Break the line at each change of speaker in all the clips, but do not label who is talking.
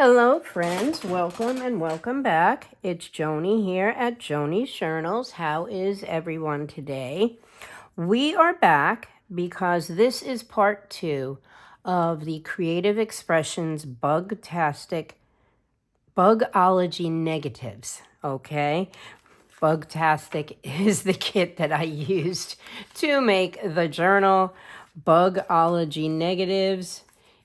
Hello friends, welcome and welcome back. It's Joni here at Joni's Journals. How is everyone today? We are back because this is part 2 of the Creative Expressions Bugtastic Bugology Negatives, okay? Bugtastic is the kit that I used to make the journal. Bugology Negatives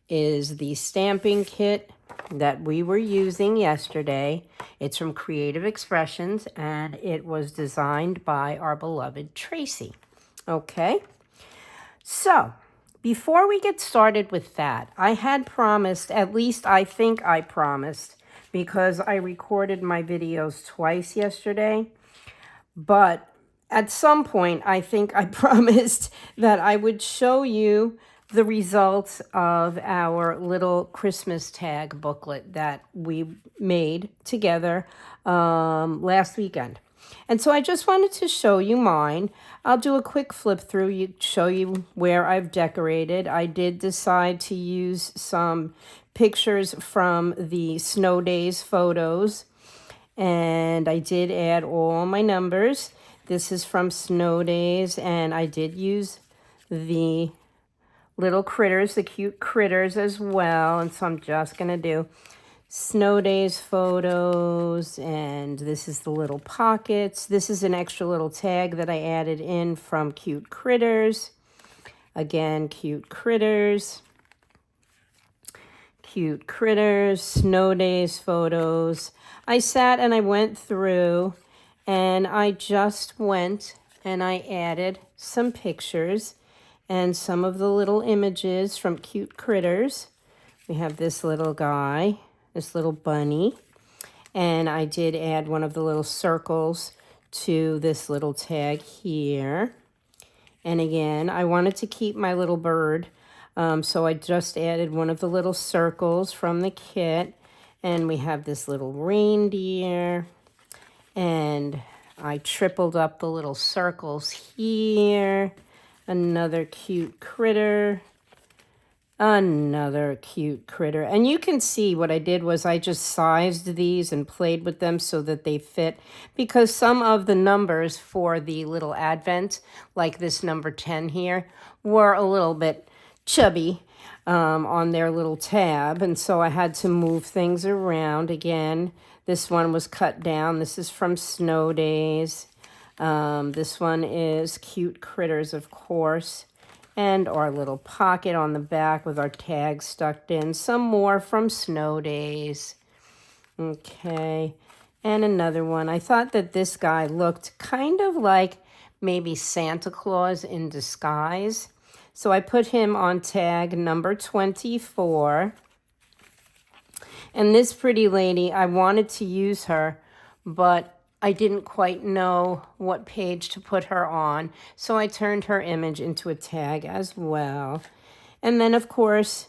is the stamping kit that we were using yesterday. It's from Creative Expressions, and it was designed by our beloved Tracie. Okay, so before we get started with that, I had promised, at least I think I promised, because I recorded my videos twice yesterday, but at some point I think I promised that I would show you the results of our little Christmas tag booklet that we made together last weekend. And so I just wanted to show you mine. I'll do a quick flip through, show you where I've decorated. I did decide to use some pictures from the snow days photos, and I did add all my numbers. This is from snow days, and I did use the little critters, the cute critters as well. And so I'm just going to do snow days photos, and this is the little pockets. This is an extra little tag that I added in from cute critters. Again, cute critters, snow days photos. I sat and I went through and I just went and I added some pictures and some of the little images from cute critters. We have this little guy, this little bunny, and I did add one of the little circles to this little tag here. And again, I wanted to keep my little bird, so I just added one of the little circles from the kit. And we have this little reindeer, and I tripled up the little circles here. Another cute critter, another cute critter. And you can see what I did was I just sized these and played with them so that they fit, because some of the numbers for the little advent, like this number 10 here, were a little bit chubby on their little tab, and so I had to move things around. Again, this one was cut down. This is from Snow Days. This one is Cute Critters, of course, and our little pocket on the back with our tags stuck in. Some more from Snow Days. Okay, and another one. I thought that this guy looked kind of like maybe Santa Claus in disguise, so I put him on tag number 24. And this pretty lady, I wanted to use her, but I didn't quite know what page to put her on, so I turned her image into a tag as well. And then, of course,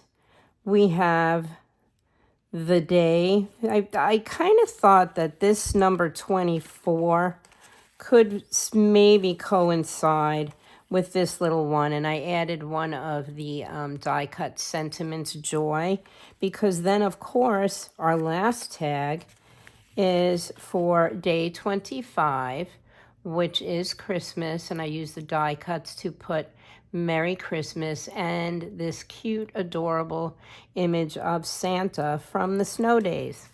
we have the day. I kind of thought that this number 24 could maybe coincide with this little one, and I added one of the die-cut Sentiments Joy, because then, of course, our last tag is for day 25, which is Christmas, and I use the die cuts to put Merry Christmas and this cute, adorable image of Santa from the snow days.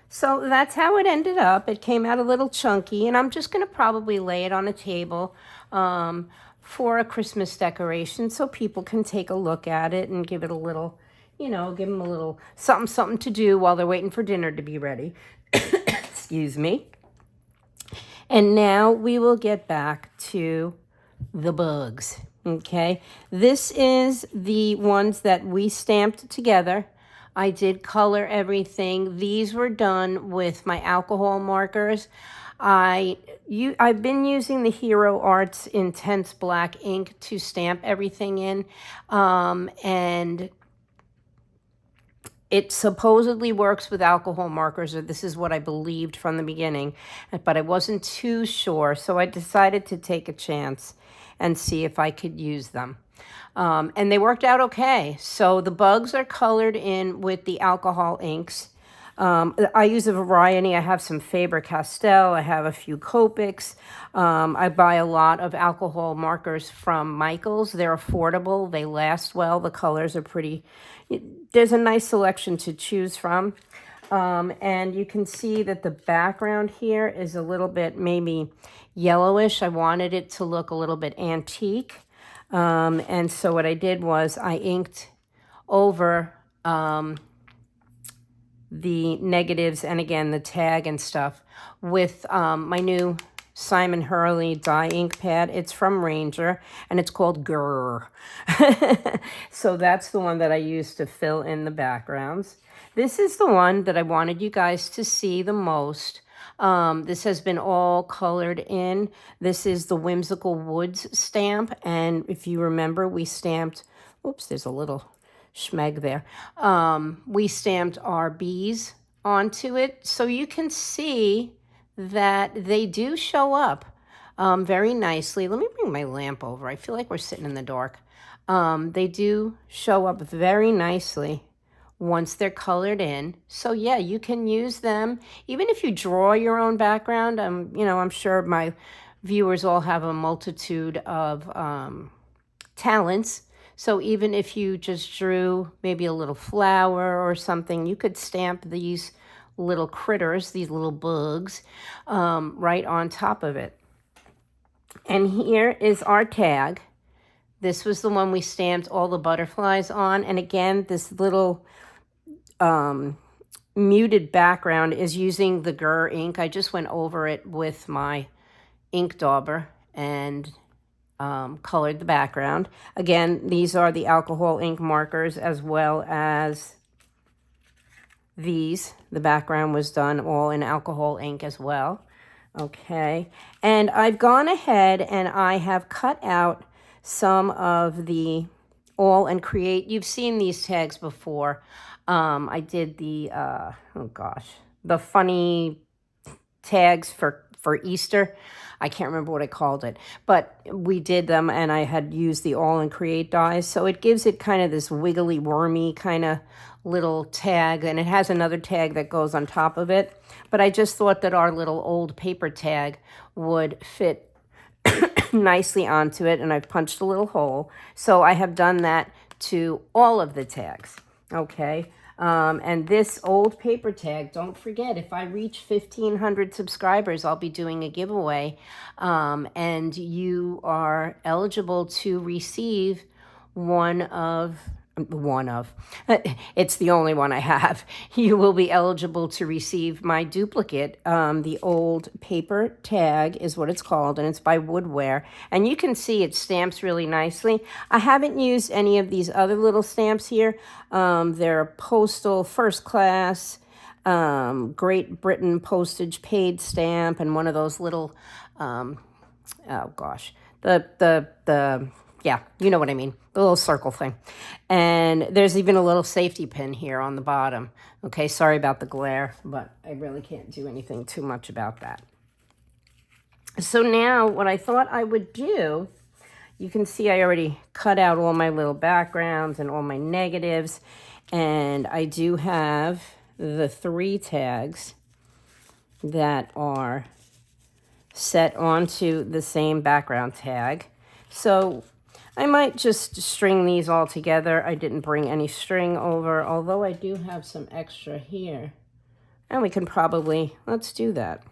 So that's how it ended up. It came out a little chunky, and I'm just going to probably lay it on a table for a Christmas decoration so people can take a look at it and give it a little, give them a little something to do while they're waiting for dinner to be ready. Excuse me. And now we will get back to the bugs. Okay, this is the ones that we stamped together. I did color everything. These were done with my alcohol markers. I've been using the Hero Arts Intense Black ink to stamp everything in, and it supposedly works with alcohol markers, or this is what I believed from the beginning, but I wasn't too sure, so I decided to take a chance and see if I could use them. And they worked out okay. So the bugs are colored in with the alcohol inks. I use a variety. I have some Faber-Castell. I have a few Copics. I buy a lot of alcohol markers from Michael's. They're affordable. They last well. The colors are pretty. There's a nice selection to choose from. And you can see that the background here is a little bit maybe yellowish. I wanted it to look a little bit antique. And so what I did was I inked over the negatives and again the tag and stuff with my new Simon Hurley dye ink pad. It's from Ranger and it's called Grrr. So that's the one that I used to fill in the backgrounds. This is the one that I wanted you guys to see the most. This has been all colored in. This is the Whimsical Woods stamp. And if you remember, we stamped, oops, there's a little schmeg there. We stamped our bees onto it. So you can see that they do show up very nicely. Let me bring my lamp over. I feel like we're sitting in the dark. They do show up very nicely once they're colored in. So yeah, you can use them. Even if you draw your own background, I'm sure my viewers all have a multitude of talents. So even if you just drew maybe a little flower or something, you could stamp these little critters, these little bugs, right on top of it. And here is our tag. This was the one we stamped all the butterflies on. And again, this little muted background is using the Grrr ink. I just went over it with my ink dauber and colored the background. Again, these are the alcohol ink markers as well as these. The background was done all in alcohol ink as well. Okay, and I've gone ahead and I have cut out some of the all and create. You've seen these tags before. I did the, the funny tags for Easter. I can't remember what I called it, but we did them and I had used the all and create dies. So it gives it kind of this wiggly, wormy kind of little tag, and it has another tag that goes on top of it. But I just thought that our little old paper tag would fit nicely onto it, and I've punched a little hole. So I have done that to all of the tags, okay? And this old paper tag, don't forget, if I reach 1,500 subscribers, I'll be doing a giveaway, and you are eligible to receive it's the only one I have. You will be eligible to receive my duplicate. The old paper tag is what it's called, and it's by Woodware. And you can see it stamps really nicely. I haven't used any of these other little stamps here. They're postal first class, Great Britain postage paid stamp, and one of those little, yeah, you know what I mean, the little circle thing. And there's even a little safety pin here on the bottom. Okay, sorry about the glare, but I really can't do anything too much about that. So now what I thought I would do, you can see I already cut out all my little backgrounds and all my negatives. And I do have the 3 tags that are set onto the same background tag. So I might just string these all together. I didn't bring any string over, although I do have some extra here. And we can probably, let's do that.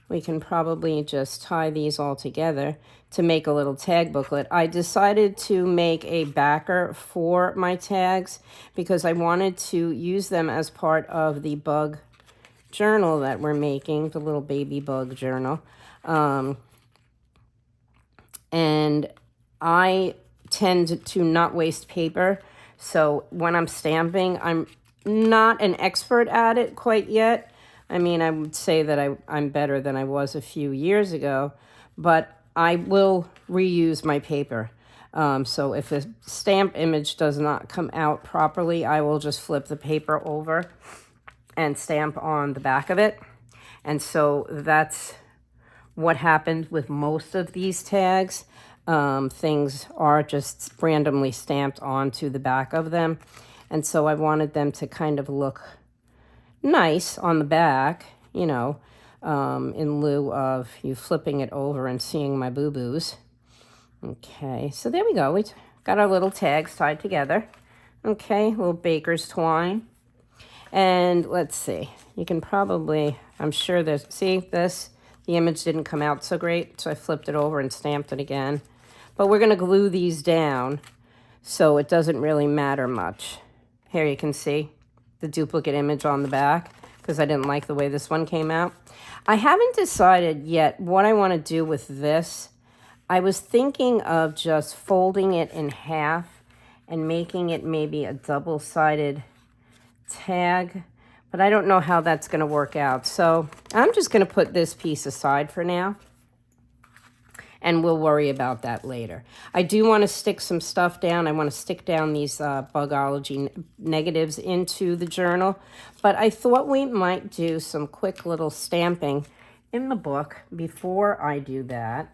We can probably just tie these all together to make a little tag booklet. I decided to make a backer for my tags because I wanted to use them as part of the bug journal that we're making, the little baby bug journal. And I tend to not waste paper, so when I'm stamping, I'm not an expert at it quite yet. I mean, I would say that I'm better than I was a few years ago, but I will reuse my paper. So if a stamp image does not come out properly, I will just flip the paper over and stamp on the back of it. And so that's what happened with most of these tags. Things are just randomly stamped onto the back of them. And so I wanted them to kind of look nice on the back, you know, in lieu of you flipping it over and seeing my boo-boos. Okay, so there we go. We got our little tags tied together. Okay, little baker's twine. And let's see, you can probably, I'm sure there's, see this? The image didn't come out so great, so I flipped it over and stamped it again. But we're going to glue these down, so it doesn't really matter much. Here you can see the duplicate image on the back, because I didn't like the way this one came out. I haven't decided yet what I want to do with this. I was thinking of just folding it in half and making it maybe a double-sided tag, but I don't know how that's going to work out. So I'm just going to put this piece aside for now, and we'll worry about that later. I do want to stick some stuff down. I want to stick down these Bugology Negatives into the journal, but I thought we might do some quick little stamping in the book before I do that.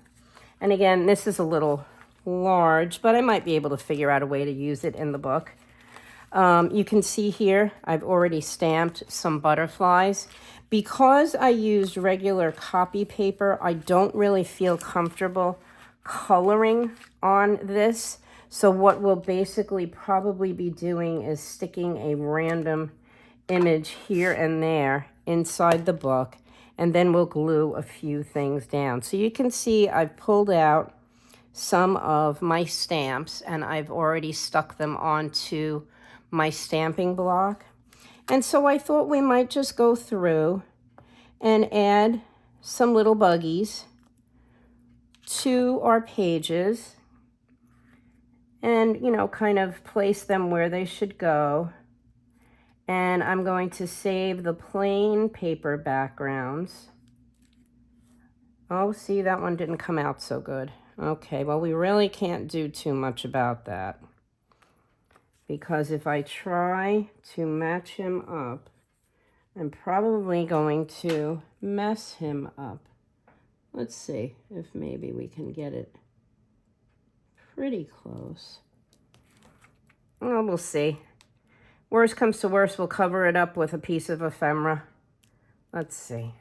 And again, this is a little large, but I might be able to figure out a way to use it in the book. You can see here, I've already stamped some butterflies. Because I used regular copy paper, I don't really feel comfortable coloring on this. So what we'll basically probably be doing is sticking a random image here and there inside the book, and then we'll glue a few things down. So you can see I've pulled out some of my stamps and I've already stuck them onto my stamping block. And so I thought we might just go through and add some little buggies to our pages and, you know, kind of place them where they should go. And I'm going to save the plain paper backgrounds. Oh, see, that one didn't come out so good. Okay, well, we really can't do too much about that, because if I try to match him up, I'm probably going to mess him up. Let's see if maybe we can get it pretty close. Well, we'll see. Worst comes to worst, we'll cover it up with a piece of ephemera. Let's see.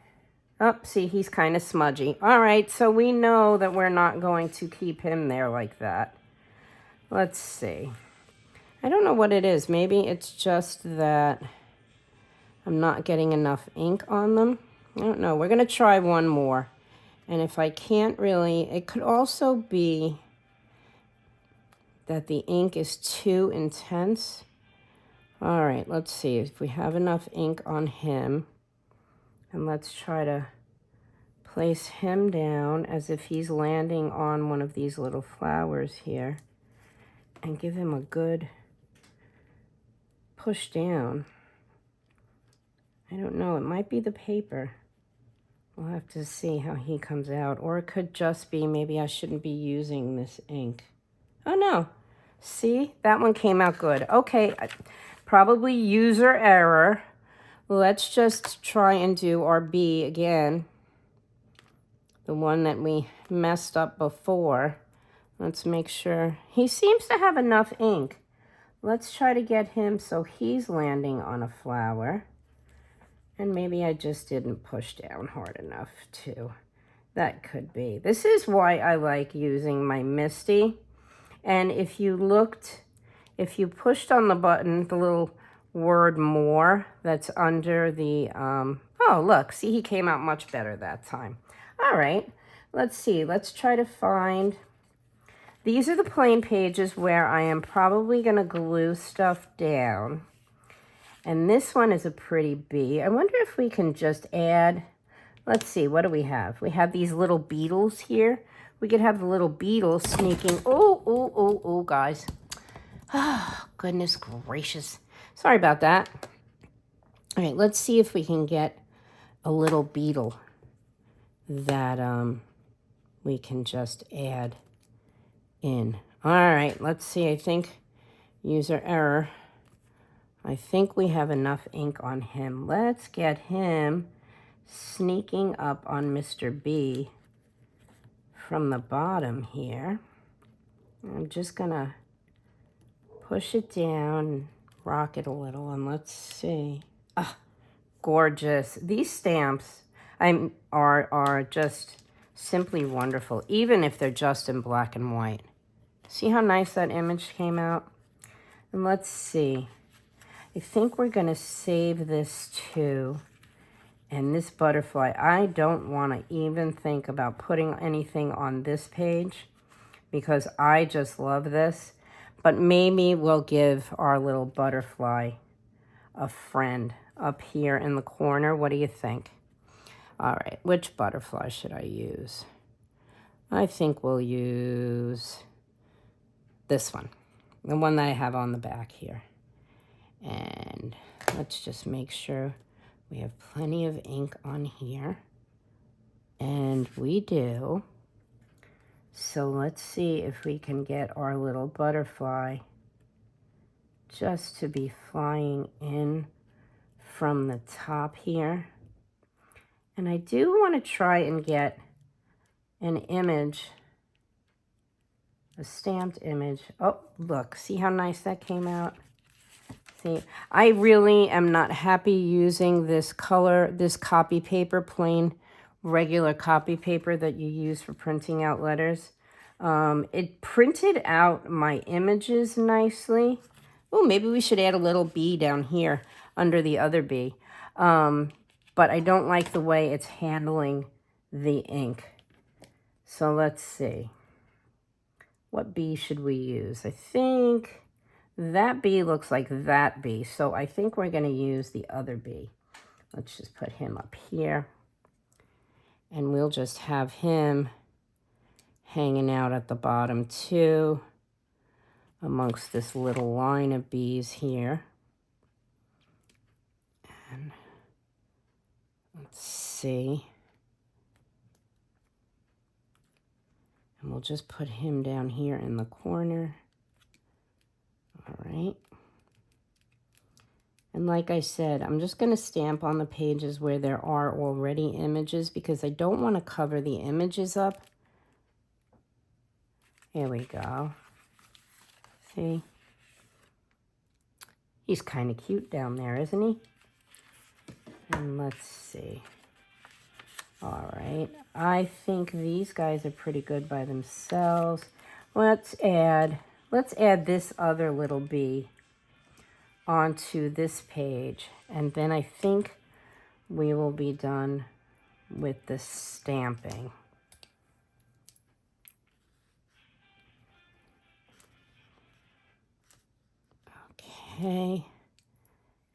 Oh, see, he's kind of smudgy. All right, so we know that we're not going to keep him there like that. Let's see. I don't know what it is. Maybe it's just that I'm not getting enough ink on them. I don't know. We're going to try one more. And if I can't really, it could also be that the ink is too intense. All right, let's see if we have enough ink on him. And let's try to place him down as if he's landing on one of these little flowers here. And give him a good push down. I don't know, it might be the paper. We'll have to see how he comes out. Or it could just be maybe I shouldn't be using this ink. Oh no, see, that one came out good. Okay, probably user error. Let's just try and do our B again. The one that we messed up before. Let's make sure. He seems to have enough ink. Let's try to get him so he's landing on a flower. And maybe I just didn't push down hard enough too. That could be. This is why I like using my Misty. And if you pushed on the button, the little word more that's under the, oh, look, see, he came out much better that time. All right, let's see. Let's try to find, these are the plain pages where I am probably going to glue stuff down. And this one is a pretty bee. I wonder if we can just add, let's see, what do we have? We have these little beetles here. We could have the little beetles sneaking. Oh, guys. Oh, goodness gracious. Sorry about that. All right, let's see if we can get a little beetle that we can just add in. All right, let's see. I think user error. I think we have enough ink on him. Let's get him sneaking up on Mr. B from the bottom here. I'm just gonna push it down, rock it a little, and let's see. Ah, gorgeous. These stamps are just simply wonderful, even if they're just in black and white. See how nice that image came out? And let's see. I think we're going to save this too. And this butterfly, I don't want to even think about putting anything on this page because I just love this. But maybe we'll give our little butterfly a friend up here in the corner. What do you think? All right, which butterfly should I use? I think we'll use this one, the one that I have on the back here. And let's just make sure we have plenty of ink on here. And we do. So let's see if we can get our little butterfly just to be flying in from the top here. And I do want to try and get an image, a stamped image. Oh, look, see how nice that came out? See, I really am not happy using this color, this copy paper, plain regular copy paper that you use for printing out letters. It printed out my images nicely. Oh, maybe we should add a little bee down here under the other bee. But I don't like the way it's handling the ink. So let's see. What bee should we use? I think that bee looks like that bee. So I think we're going to use the other bee. Let's just put him up here. And we'll just have him hanging out at the bottom too, amongst this little line of bees here. And let's see. And we'll just put him down here in the corner. All right. And like I said, I'm just going to stamp on the pages where there are already images because I don't want to cover the images up. Here we go. See? He's kind of cute down there, isn't he? And let's see. All right. I think these guys are pretty good by themselves. Let's add this other little bee onto this page. And then I think we will be done with the stamping. Okay.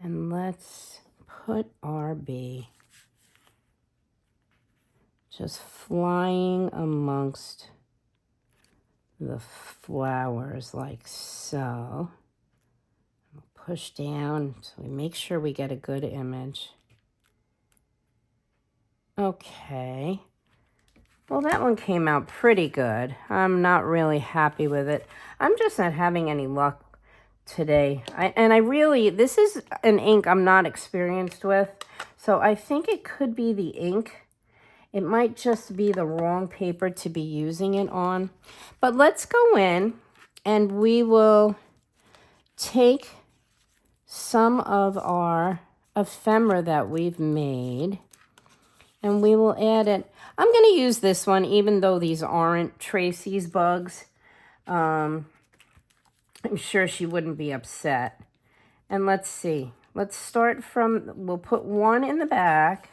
And let's put our bee just flying amongst the flowers like so. We'll push down so we make sure we get a good image. Okay. Well, that one came out pretty good. I'm not really happy with it. I'm just not having any luck today. This is an ink I'm not experienced with. So I think it could be the ink. It might just be the wrong paper to be using it on. But let's go in and we will take some of our ephemera that we've made and we will add it. I'm going to use this one even though these aren't Tracie's bugs. I'm sure she wouldn't be upset. And let's see. Let's start from, we'll put one in the back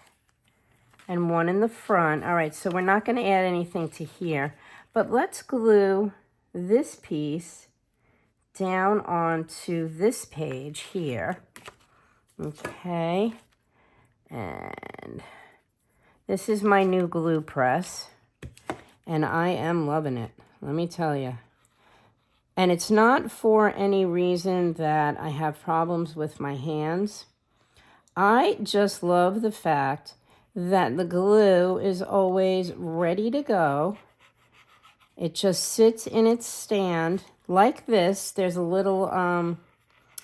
and one in the front. All right, so we're not going to add anything to here, but let's glue this piece down onto this page here. Okay, and this is my new glue press, and I am loving it, let me tell you. And it's not for any reason that I have problems with my hands. I just love the fact that the glue is always ready to go. It just sits in its stand like this. There's a little,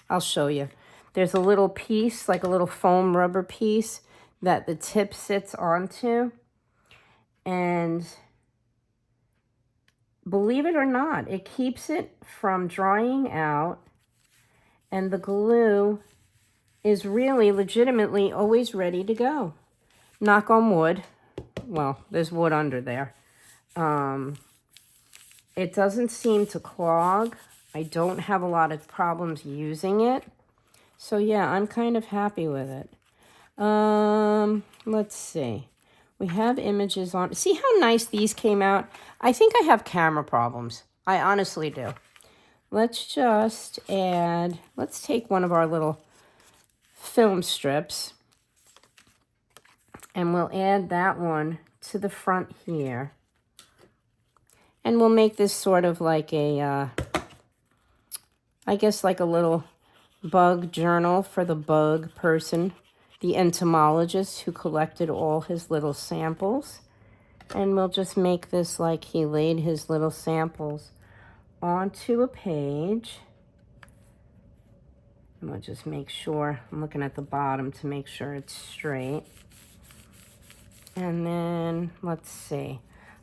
I'll show you. There's a little piece, like a little foam rubber piece that the tip sits onto. And believe it or not, it keeps it from drying out. And the glue is really legitimately always ready to go. Knock on wood. Well, there's wood under there. It doesn't seem to clog. I don't have a lot of problems using it. So yeah, I'm kind of happy with it. Let's see. We have images on. See how nice these came out? I think I have camera problems. I honestly do. Let's just add, let's take one of our little film strips and we'll add that one to the front here. And we'll make this sort of like a, I guess like a little bug journal for the bug person, the entomologist who collected all his little samples. And we'll just make this like he laid his little samples onto a page. And we'll just make sure, I'm looking at the bottom to make sure it's straight. And then, let's see,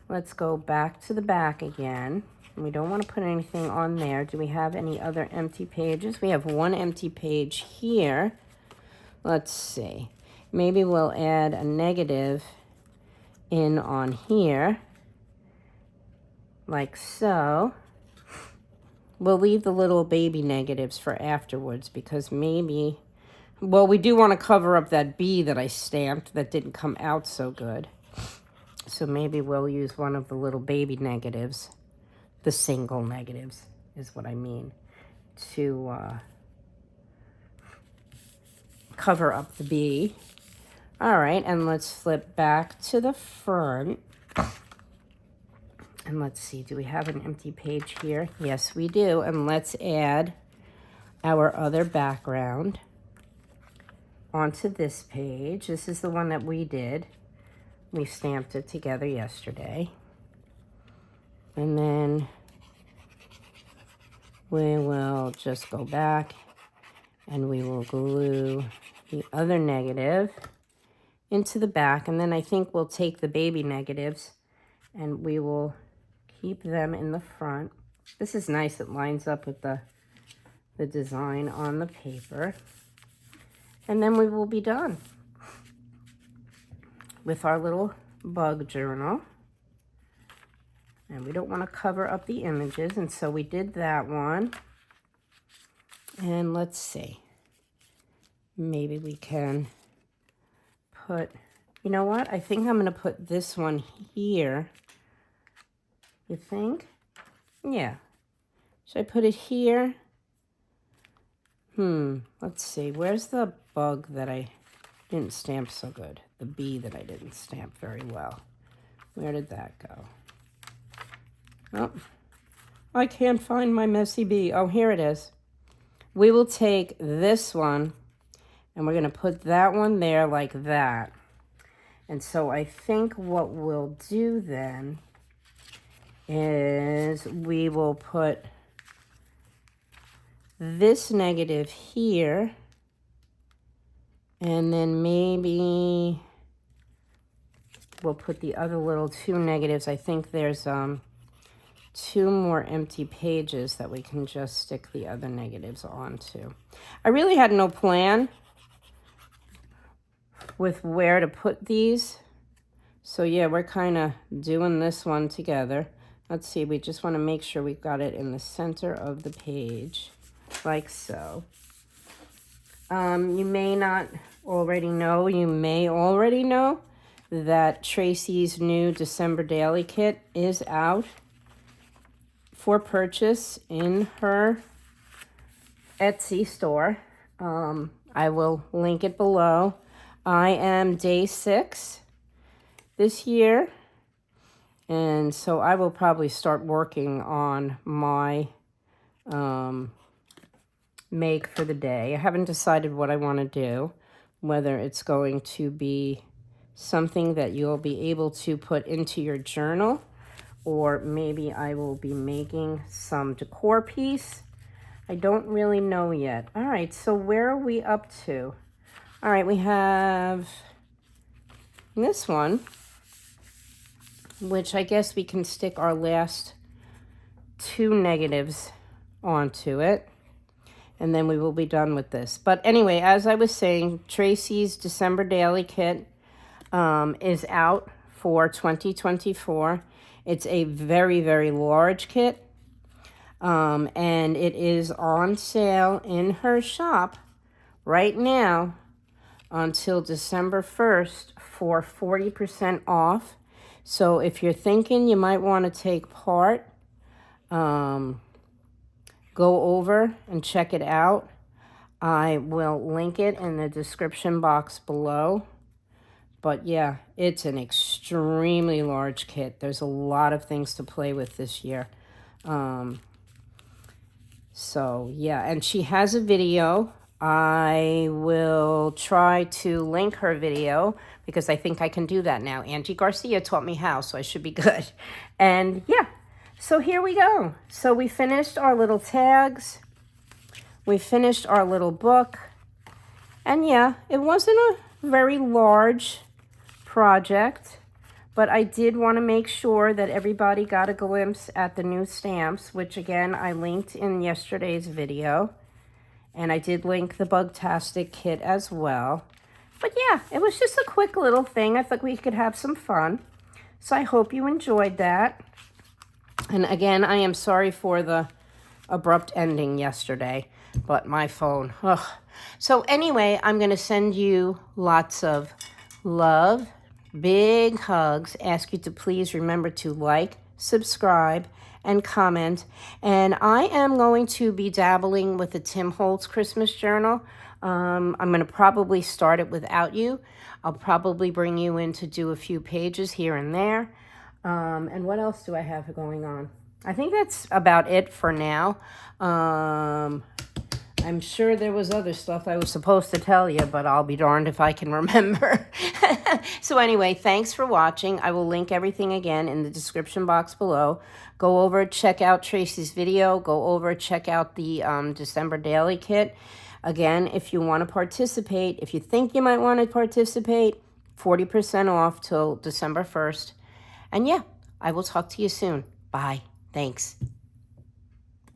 let's go back to the back again. We don't want to put anything on there. Do we have any other empty pages? We have one empty page here. Let's see. Maybe we'll add a negative in on here, like so. We'll leave the little baby negatives for afterwards because maybe, well, we do want to cover up that bee that I stamped that didn't come out so good. So maybe we'll use one of the little baby negatives, the single negatives is what I mean, to cover up the bee. All right, and let's flip back to the front. And let's see, do we have an empty page here? Yes, we do. And let's add our other background onto this page. This is the one that we did. We stamped it together yesterday. And then we will just go back and we will glue the other negative into the back. And then I think we'll take the baby negatives and we will keep them in the front. This is nice. It lines up with the design on the paper. And then we will be done with our little bug journal. And we don't want to cover up the images. And so we did that one. And let's see. Maybe we can put, you know what? I think I'm going to put this one here. You think? Yeah. Should I put it here? Let's see. Where's the bug that I didn't stamp so good? The bee that I didn't stamp very well. Where did that go? Oh, I can't find my messy bee. Oh, here it is. We will take this one and we're going to put that one there like that. And so I think what we'll do then is we will put this negative here, and then maybe we'll put the other little two negatives. I think there's two more empty pages that we can just stick the other negatives onto. I really had no plan with where to put these. So yeah, we're kind of doing this one together. Let's see, we just want to make sure we've got it in the center of the page, like so. You may not already know, you may already know that Tracie's new December Daily Kit is out for purchase in her Etsy store. I will link it below. I am day 6 this year. And so I will probably start working on my make for the day. I haven't decided what I want to do, whether it's going to be something that you'll be able to put into your journal, or maybe I will be making some decor piece. I don't really know yet. All right, so where are we up to? All right, we have this one, which I guess we can stick our last two negatives onto it. and then we will be done with this. But anyway, as I was saying, Tracie's December Daily Kit is out for 2024. It's a very, very large kit, and it is on sale in her shop right now until December 1st for 40% off. So if you're thinking you might want to take part, go over and check it out. I will link it in the description box below. But yeah, it's an extremely large kit. There's a lot of things to play with this year. So yeah, and she has a video. I will try to link her video because I think I can do that now. Angie Garcia taught me how, so I should be good. And yeah, so here we go. So we finished our little tags. We finished our little book. And yeah, it wasn't a very large project, but I did want to make sure that everybody got a glimpse at the new stamps, which again, I linked in yesterday's video. And I did link the Bugtastic kit as well. But yeah, it was just a quick little thing. I thought we could have some fun. So I hope you enjoyed that. And again, I am sorry for the abrupt ending yesterday, but my phone, ugh. So anyway, I'm going to send you lots of love, big hugs, ask you to please remember to like, subscribe, and comment. And I am going to be dabbling with the Tim Holtz Christmas Journal. I'm going to probably start it without you. I'll probably bring you in to do a few pages here and there. And what else do I have going on? I think that's about it for now. I'm sure there was other stuff I was supposed to tell you, but I'll be darned if I can remember. So anyway, thanks for watching. I will link everything again in the description box below. Go over, check out Tracie's video. Go over, check out the December Daily Kit. Again, if you want to participate, if you think you might want to participate, 40% off till December 1st. And yeah, I will talk to you soon. Bye. Thanks.